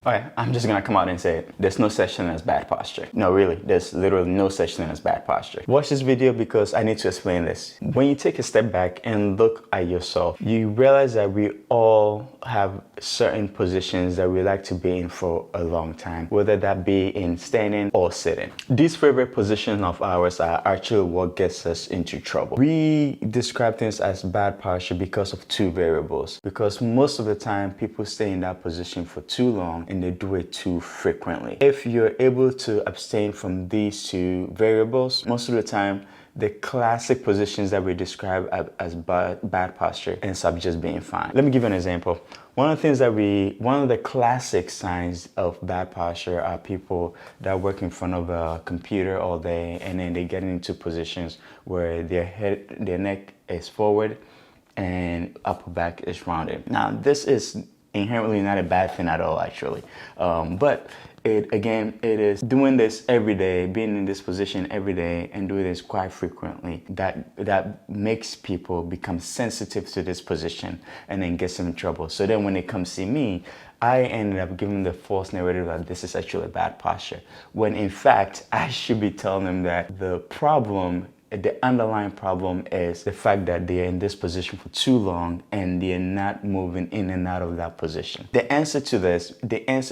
Alright, I'm just gonna come out and say it. There's no such thing as bad posture. No, really, there's literally no such thing as bad posture. Watch this video because I need to explain this. When you take a step back and look at yourself, you realize that we all have certain positions that we like to be in for a long time, whether that be in standing or sitting. These favorite positions of ours are actually what gets us into trouble. We describe things as bad posture because of two variables. Because most of the time, people stay in that position for too long and they do it too frequently. If you're able to abstain from these two variables, most of the time, the classic positions that we describe as bad posture ends up just being fine. Let me give you an example. One of the classic signs of bad posture are people that work in front of a computer all day and then they get into positions where their neck is forward and upper back is rounded. Now, this is inherently not a bad thing at all, actually. But it is doing this every day, being in this position every day and doing this quite frequently that makes people become sensitive to this position and then gets them in trouble. So then when they come see me, I ended up giving the false narrative that this is actually bad posture, when in fact, I should be telling them that the underlying problem is the fact that they're in this position for too long and they're not moving in and out of that position. The answer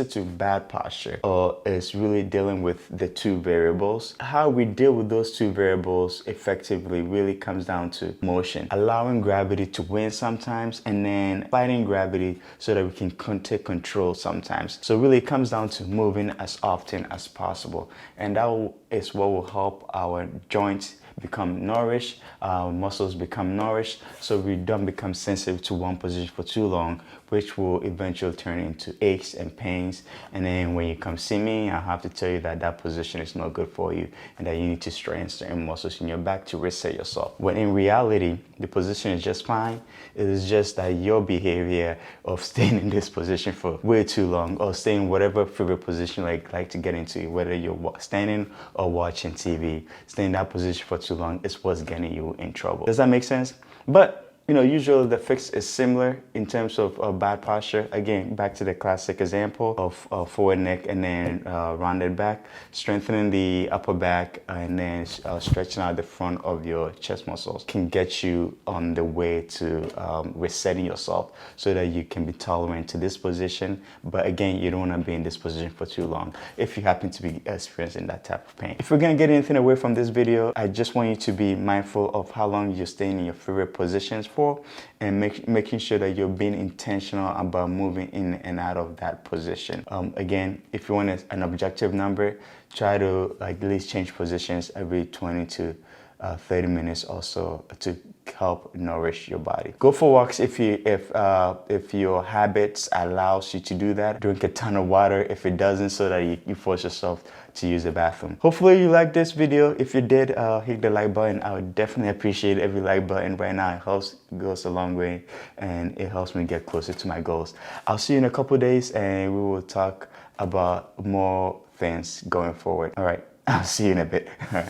to bad posture is really dealing with the two variables. How we deal with those two variables effectively really comes down to motion, allowing gravity to win sometimes and then fighting gravity so that we can take control sometimes. So really it comes down to moving as often as possible, and that is what will help our joints become nourished, our muscles become nourished, so we don't become sensitive to one position for too long, which will eventually turn into aches and pains. And then when you come see me, I have to tell you that that position is not good for you and that you need to strengthen certain muscles in your back to reset yourself. When in reality, the position is just fine. It is just that your behavior of staying in this position for way too long or staying in whatever favorite position like to get into, whether you're standing or watching TV, staying in that position for too long is what's getting you in trouble. Does that make sense? But usually the fix is similar in terms of bad posture. Again, back to the classic example of forward neck and then rounded back, strengthening the upper back and then stretching out the front of your chest muscles can get you on the way to resetting yourself so that you can be tolerant to this position. But again, you don't want to be in this position for too long if you happen to be experiencing that type of pain. If we're going to get anything away from this video, I just want you to be mindful of how long you're staying in your favorite positions for, and making sure that you're being intentional about moving in and out of that position. Again, if you want an objective number, try to at least change positions every 20 to 30 minutes or so to help nourish your body. Go for walks if your habits allows you to do that. Drink a ton of water if it doesn't, so that you force yourself to use the bathroom. Hopefully you liked this video. If you did, hit the like button. I would definitely appreciate every like button right now. It goes a long way and it helps me get closer to my goals. I'll see you in a couple days and we will talk about more things going forward. All right, I'll see you in a bit. All right.